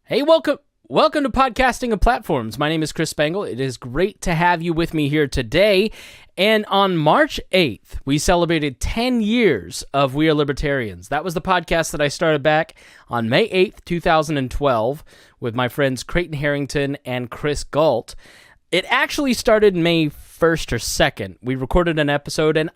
Hey, welcome to Podcasting and Platforms. My name is Chris Spangle. It is great to have you with me here today. And on March 8th, we celebrated 10 years of We Are Libertarians. That was the podcast that I started back on May 8th, 2012 with my friends Creighton Harrington and Chris Galt. It actually started May 1st or 2nd. We recorded an episode and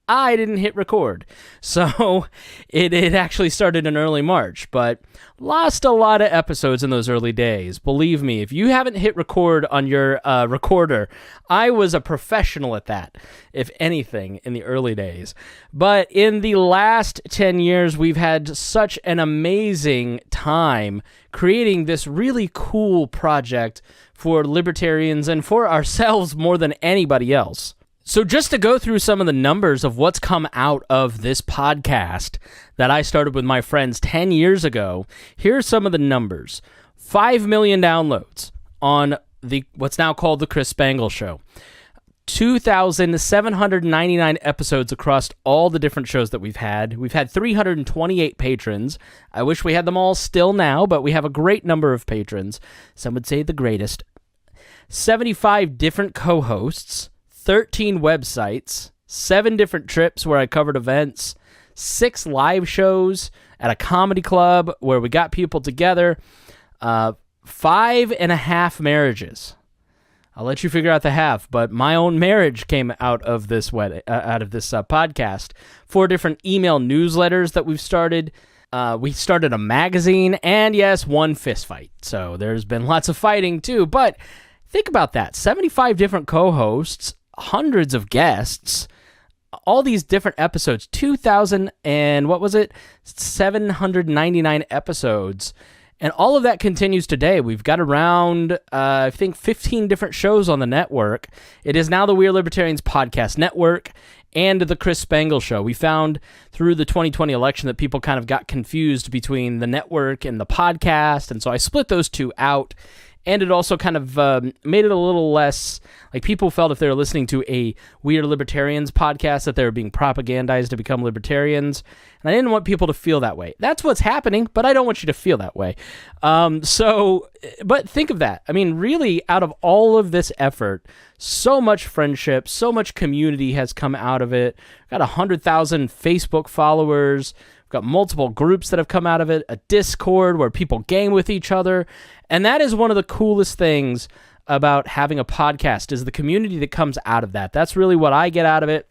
I didn't hit record. So it actually started in early March, but lost a lot of episodes in those early days. Believe me, if you haven't hit record on your recorder, I was a professional at that, if anything, in the early days. But in the last 10 years, we've had such an amazing time creating this really cool project for libertarians and for ourselves more than anybody else. So just to go through some of the numbers of what's come out of this podcast that I started with my friends 10 years ago, here's some of the numbers. 5 million downloads on what's now called The Chris Spangle Show. 2,799 episodes across all the different shows that we've had. We've had 328 patrons. I wish we had them all still now, but we have a great number of patrons. Some would say the greatest. 75 different co-hosts. 13 websites, 7 different trips where I covered events, 6 live shows at a comedy club where we got people together, 5.5 marriages. I'll let you figure out the half, but my own marriage came out of this podcast. 4 different email newsletters that we've started. We started a magazine, and yes, 1 fist fight. So there's been lots of fighting too, but think about that. 75 different co-hosts, hundreds of guests, all these different episodes, 799 episodes, and all of that continues today. We've got around, I think, 15 different shows on the network. It is now the We Are Libertarians podcast network and the Chris Spangle Show. We found through the 2020 election that people kind of got confused between the network and the podcast, and so I split those two out. And it also kind of made it a little less, like people felt if they were listening to a We Are Libertarians podcast that they were being propagandized to become libertarians. And I didn't want people to feel that way. That's what's happening, but I don't want you to feel that way. But think of that. I mean, really, out of all of this effort, so much friendship, so much community has come out of it. Got 100,000 Facebook followers. Got multiple groups that have come out of it, a Discord where people game with each other. And that is one of the coolest things about having a podcast is the community that comes out of that. That's really what I get out of it.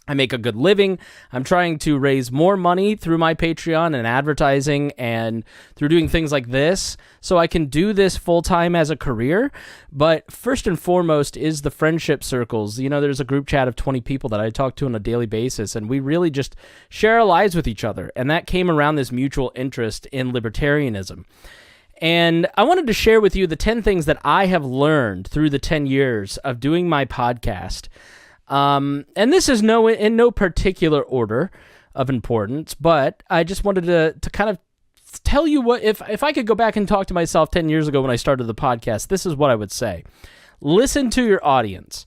I make a good living. I'm trying to raise more money through my Patreon and advertising and through doing things like this so I can do this full-time as a career. But first and foremost is the friendship circles. You know, there's a group chat of 20 people that I talk to on a daily basis, and we really just share our lives with each other. And that came around this mutual interest in libertarianism. And I wanted to share with you the 10 things that I have learned through the 10 years of doing my podcast. And this is in no particular order of importance, but I just wanted to kind of tell you what, if I could go back and talk to myself 10 years ago when I started the podcast, this is what I would say. Listen to your audience.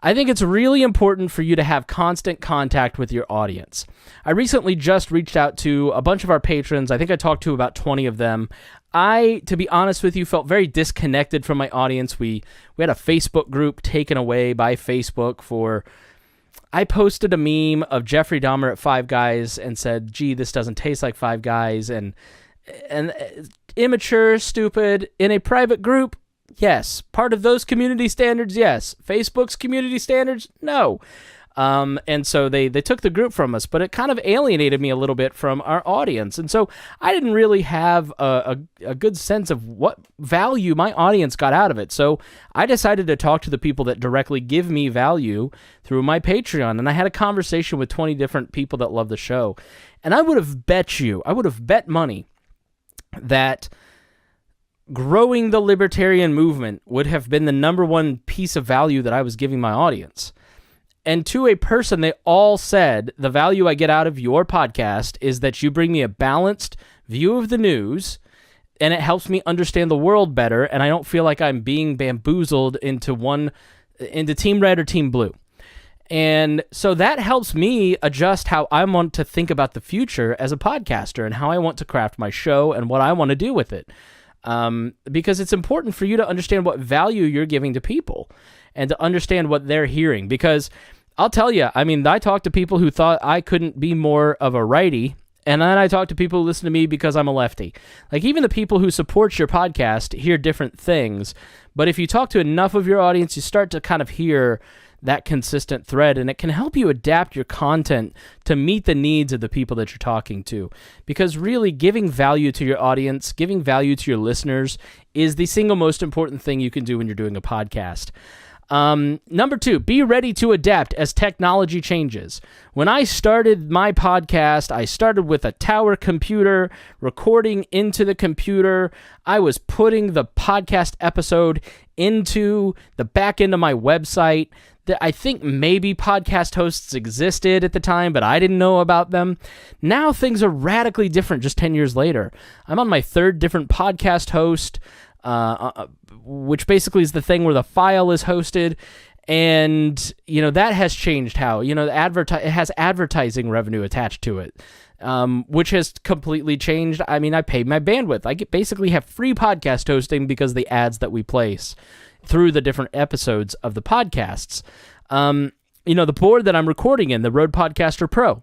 I think it's really important for you to have constant contact with your audience. I recently just reached out to a bunch of our patrons. I think I talked to about 20 of them. I, to be honest with you, felt very disconnected from my audience. We had a Facebook group taken away by Facebook I posted a meme of Jeffrey Dahmer at Five Guys and said, gee, this doesn't taste like Five Guys, and immature, stupid, in a private group, yes. Part of those community standards, yes. Facebook's community standards, no. And so they took the group from us, but it kind of alienated me a little bit from our audience. And so I didn't really have a good sense of what value my audience got out of it. So I decided to talk to the people that directly give me value through my Patreon. And I had a conversation with 20 different people that love the show. And I would have bet money that growing the libertarian movement would have been the number one piece of value that I was giving my audience. And to a person, they all said, the value I get out of your podcast is that you bring me a balanced view of the news, and it helps me understand the world better, and I don't feel like I'm being bamboozled into Team Red or Team Blue. And so that helps me adjust how I want to think about the future as a podcaster and how I want to craft my show and what I want to do with it. because it's important for you to understand what value you're giving to people and to understand what they're hearing. Because I'll tell you, I mean, I talked to people who thought I couldn't be more of a righty, and then I talk to people who listen to me because I'm a lefty. Like, even the people who support your podcast hear different things, but if you talk to enough of your audience, you start to kind of hear that consistent thread, and it can help you adapt your content to meet the needs of the people that you're talking to. Because really, giving value to your audience, giving value to your listeners is the single most important thing you can do when you're doing a podcast. Number 2, be ready to adapt as technology changes. When I started my podcast, I started with a tower computer, recording into the computer. I was putting the podcast episode into the back end of my website. I think maybe podcast hosts existed at the time, but I didn't know about them. Now things are radically different just 10 years later. I'm on my 3rd different podcast host, which basically is the thing where the file is hosted. And, that has changed how, it has advertising revenue attached to it, which has completely changed. I mean, I pay my bandwidth. I basically have free podcast hosting because of the ads that we place through the different episodes of the podcasts. The board that I'm recording in, the Rode Podcaster Pro,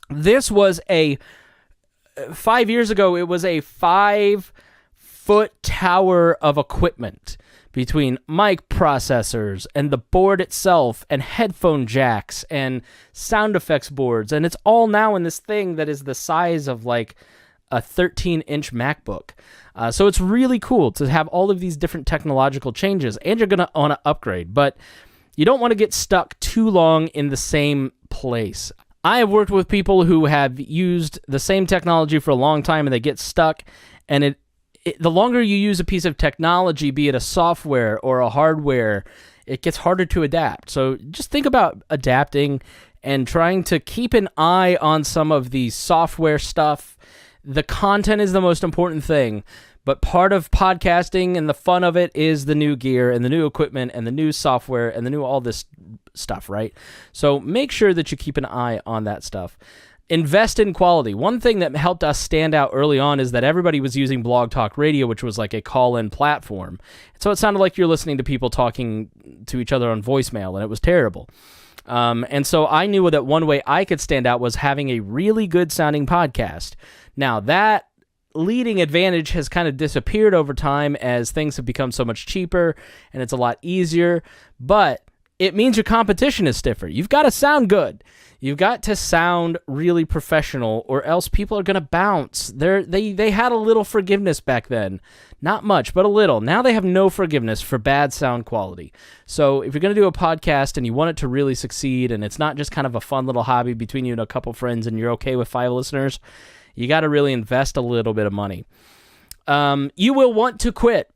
this was 5 years ago, it was a 5-foot tower of equipment between mic processors and the board itself and headphone jacks and sound effects boards. And it's all now in this thing that is the size of like a 13-inch MacBook. So it's really cool to have all of these different technological changes, and you're going to want to upgrade, but you don't want to get stuck too long in the same place. I have worked with people who have used the same technology for a long time and they get stuck, and the longer you use a piece of technology, be it a software or a hardware, it gets harder to adapt. So just think about adapting and trying to keep an eye on some of the software stuff. The content is the most important thing, but part of podcasting and the fun of it is the new gear and the new equipment and the new software and the new all this stuff, right? So make sure that you keep an eye on that stuff. Invest in quality. One thing that helped us stand out early on is that everybody was using Blog Talk Radio, which was like a call-in platform. So it sounded like you're listening to people talking to each other on voicemail, and it was terrible. And so I knew that one way I could stand out was having a really good sounding podcast. Now, that leading advantage has kind of disappeared over time as things have become so much cheaper and it's a lot easier, but it means your competition is stiffer. You've got to sound good. You've got to sound really professional, or else people are going to bounce. They had a little forgiveness back then. Not much, but a little. Now they have no forgiveness for bad sound quality. So if you're going to do a podcast and you want it to really succeed, and it's not just kind of a fun little hobby between you and a couple friends and you're okay with 5 listeners, you got to really invest a little bit of money. You will want to quit.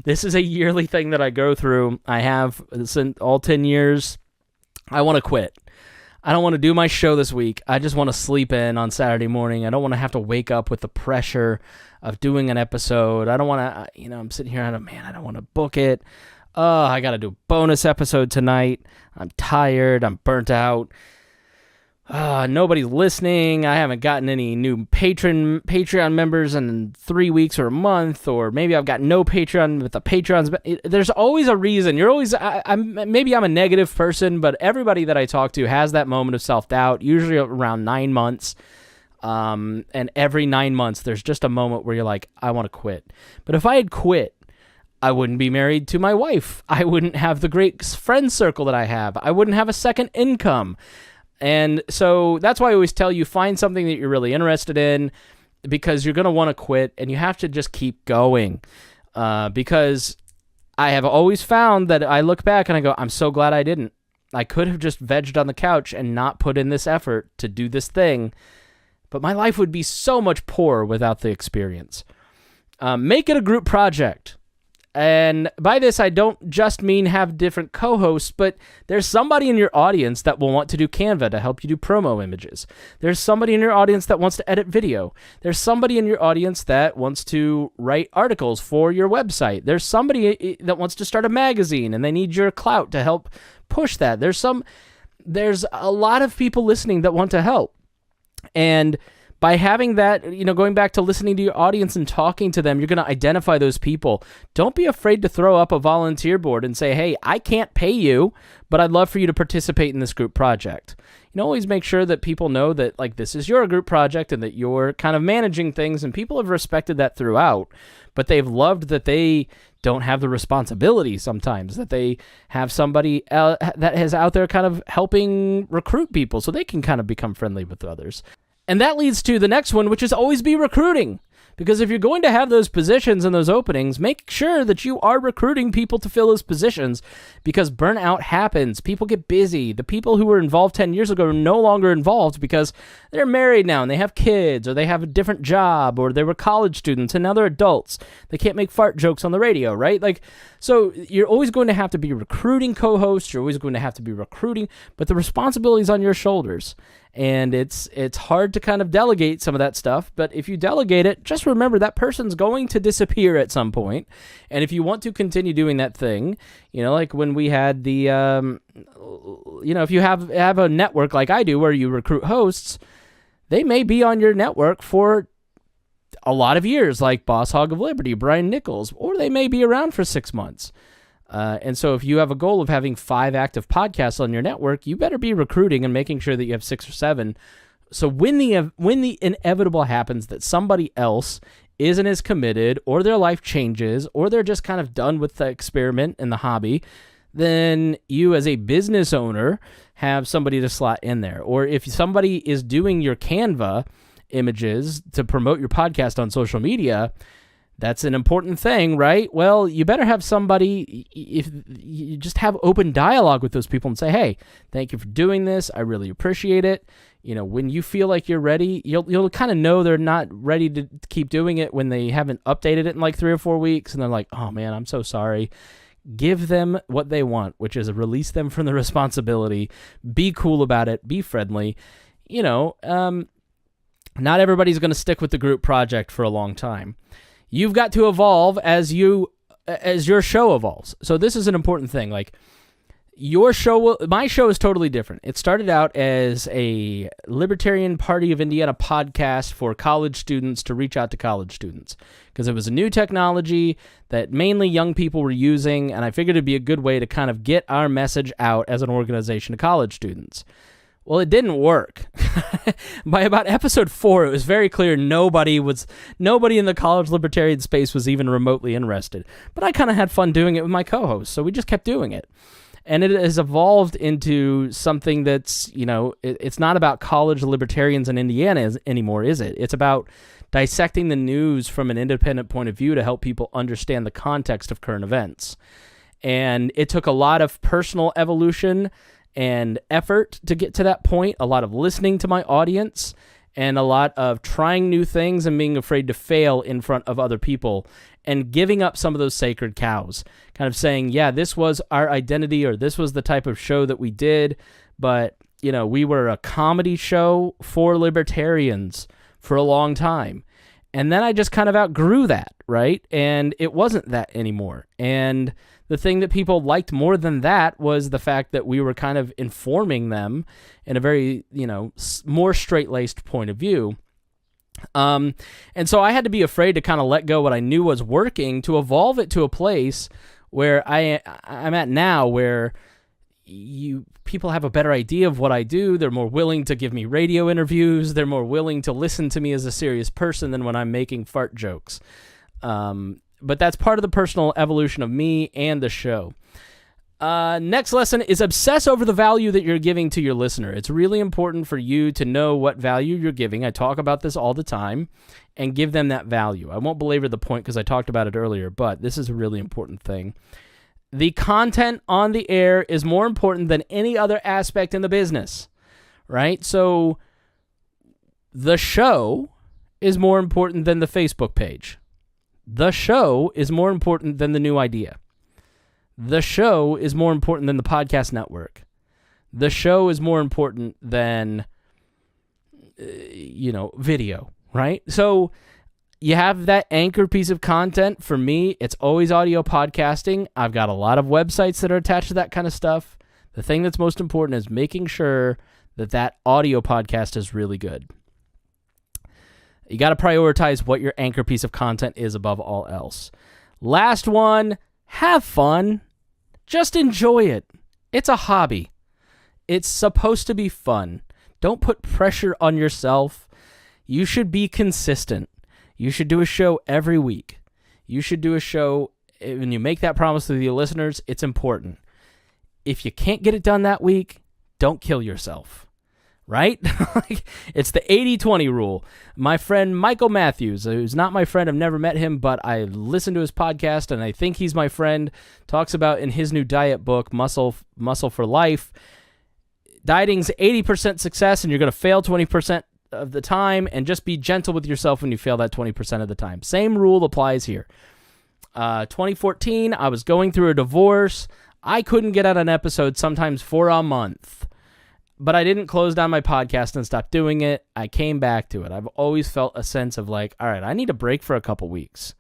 This is a yearly thing that I go through. I have since all 10 years. I want to quit. I don't want to do my show this week. I just want to sleep in on Saturday morning. I don't want to have to wake up with the pressure of doing an episode. I don't want to, I'm sitting here and I don't want to book it. I got to do a bonus episode tonight. I'm tired. I'm burnt out. Nobody's listening. I haven't gotten any new Patreon members in 3 weeks or a month, or maybe I've got no Patreon with the Patreons. There's always a reason. You're always, maybe I'm a negative person, but everybody that I talk to has that moment of self-doubt, usually around 9 months. And every 9 months, there's just a moment where you're like, I want to quit. But if I had quit, I wouldn't be married to my wife. I wouldn't have the great friend circle that I have. I wouldn't have a second income. And so that's why I always tell you, find something that you're really interested in, because you're going to want to quit, and you have to just keep going. Because I have always found that I look back and I go, I'm so glad I didn't. I could have just vegged on the couch and not put in this effort to do this thing, but my life would be so much poorer without the experience. Make it a group project. And by this, I don't just mean have different co-hosts, but there's somebody in your audience that will want to do Canva to help you do promo images. There's somebody in your audience that wants to edit video. There's somebody in your audience that wants to write articles for your website. There's somebody that wants to start a magazine and they need your clout to help push that. There's a lot of people listening that want to help. by having that, going back to listening to your audience and talking to them, you're going to identify those people. Don't be afraid to throw up a volunteer board and say, hey, I can't pay you, but I'd love for you to participate in this group project. Always make sure that people know that this is your group project and that you're kind of managing things, and people have respected that throughout, but they've loved that they don't have the responsibility sometimes, that they have somebody that is out there kind of helping recruit people so they can kind of become friendly with others. And that leads to the next one, which is always be recruiting. Because if you're going to have those positions and those openings, make sure that you are recruiting people to fill those positions, because burnout happens. People get busy. The people who were involved 10 years ago are no longer involved because they're married now and they have kids, or they have a different job, or they were college students and now they're adults. They can't make fart jokes on the radio, right? So you're always going to have to be recruiting co-hosts. You're always going to have to be recruiting, but the responsibility is on your shoulders. And it's hard to kind of delegate some of that stuff, but if you delegate it, just remember that person's going to disappear at some point. And if you want to continue doing that thing, like when we had the, if you have a network like I do where you recruit hosts, they may be on your network for a lot of years, like Boss Hog of Liberty, Brian Nichols, or they may be around for 6 months. And so if you have a goal of having 5 active podcasts on your network, you better be recruiting and making sure that you have 6 or 7. So when the inevitable happens that somebody else isn't as committed, or their life changes, or they're just kind of done with the experiment and the hobby, then you as a business owner have somebody to slot in there. Or if somebody is doing your Canva images to promote your podcast on social media, that's an important thing, right? Well, you better have somebody, if you just have open dialogue with those people and say, hey, thank you for doing this. I really appreciate it. When you feel like you're ready, you'll kind of know they're not ready to keep doing it when they haven't updated it in 3 or 4 weeks. And they're like, oh man, I'm so sorry. Give them what they want, which is release them from the responsibility. Be cool about it. Be friendly. Not everybody's going to stick with the group project for a long time. You've got to evolve as your show evolves. So this is an important thing. My show is totally different. It started out as a Libertarian Party of Indiana podcast for college students to reach out to college students, because it was a new technology that mainly young people were using, and I figured it'd be a good way to kind of get our message out as an organization to college students. Well, it didn't work. By about episode 4, it was very clear nobody in the college libertarian space was even remotely interested. But I kind of had fun doing it with my co-host, so we just kept doing it. And it has evolved into something that's, it's not about college libertarians in Indiana anymore, is it? It's about dissecting the news from an independent point of view to help people understand the context of current events. And it took a lot of personal evolution and effort to get to that point, a lot of listening to my audience, and a lot of trying new things and being afraid to fail in front of other people, and giving up some of those sacred cows, kind of saying, yeah, this was our identity, or this was the type of show that we did, but, we were a comedy show for libertarians for a long time. And then I just kind of outgrew that, right? And it wasn't that anymore. And the thing that people liked more than that was the fact that we were kind of informing them in a very, more straight-laced point of view. And so I had to be afraid to kind of let go what I knew was working to evolve it to a place where I'm at now, where people have a better idea of what I do. They're more willing to give me radio interviews. They're more willing to listen to me as a serious person than when I'm making fart jokes. But that's part of the personal evolution of me and the show. Next lesson is obsess over the value that you're giving to your listener. It's really important for you to know what value you're giving. I talk about this all the time, and give them that value. I won't belabor the point because I talked about it earlier, but this is a really important thing. The content on the air is more important than any other aspect in the business, right? So the show is more important than the Facebook page. The show is more important than the new idea. The show is more important than the podcast network. The show is more important than, video, right? So you have that anchor piece of content. For me, it's always audio podcasting. I've got a lot of websites that are attached to that kind of stuff. The thing that's most important is making sure that audio podcast is really good. You got to prioritize what your anchor piece of content is above all else. Last one, have fun. Just enjoy it. It's a hobby. It's supposed to be fun. Don't put pressure on yourself. You should be consistent. You should do a show every week. You should do a show, when you make that promise to your listeners, it's important. If you can't get it done that week, don't kill yourself. Right? It's the 80-20 rule. My friend Michael Matthews, who's not my friend, I've never met him, but I listen to his podcast and I think he's my friend, talks about in his new diet book, Muscle for Life, dieting's 80% success and you're going to fail 20% of the time, and just be gentle with yourself when you fail that 20% of the time. Same rule applies here. 2014, I was going through a divorce. I couldn't get out an episode sometimes for a month. But I didn't close down my podcast and stop doing it. I came back to it. I've always felt a sense of like, all right, I need a break for a couple weeks,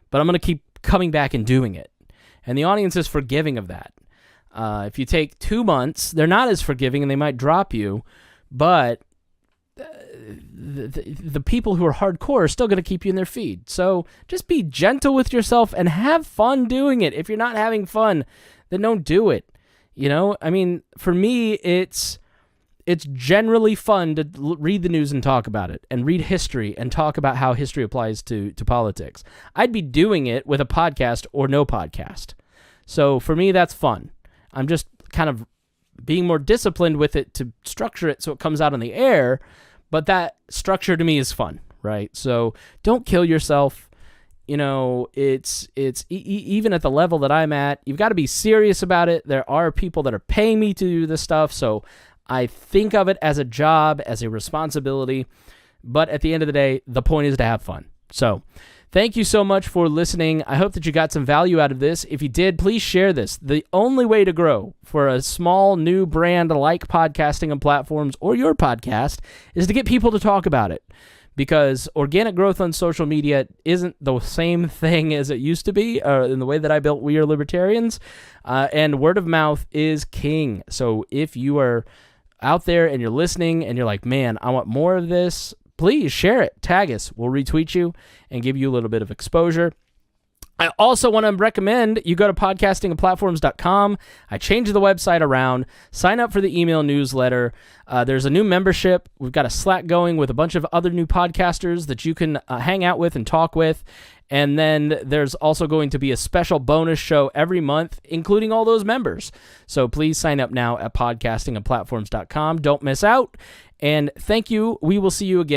but I'm going to keep coming back and doing it. And the audience is forgiving of that. If you take 2 months, they're not as forgiving and they might drop you, but the people who are hardcore are still going to keep you in their feed. So just be gentle with yourself and have fun doing it. If you're not having fun, then don't do it. You know, I mean, for me, it's generally fun to read the news and talk about it, and read history and talk about how history applies to politics. I'd be doing it with a podcast or no podcast. So for me, that's fun. I'm just kind of being more disciplined with it to structure it so it comes out on the air, but that structure to me is fun, right? So don't kill yourself. You know, it's even at the level that I'm at, you've got to be serious about it. There are people that are paying me to do this stuff, so I think of it as a job, as a responsibility, but at the end of the day, the point is to have fun. So thank you so much for listening. I hope that you got some value out of this. If you did, please share this. The only way to grow for a small new brand like podcasting and platforms or your podcast is to get people to talk about it, because organic growth on social media isn't the same thing as it used to be in the way that I built We Are Libertarians, and word of mouth is king. So if you are out there and you're listening and you're like, man, I want more of this, please share it. Tag us. We'll retweet you and give you a little bit of exposure. I also want to recommend you go to podcastingandplatforms.com. I changed the website around. Sign up for the email newsletter. There's a new membership. We've got a Slack going with a bunch of other new podcasters that you can hang out with and talk with. And then there's also going to be a special bonus show every month, including all those members. So please sign up now at podcastingandplatforms.com. Don't miss out. And thank you. We will see you again.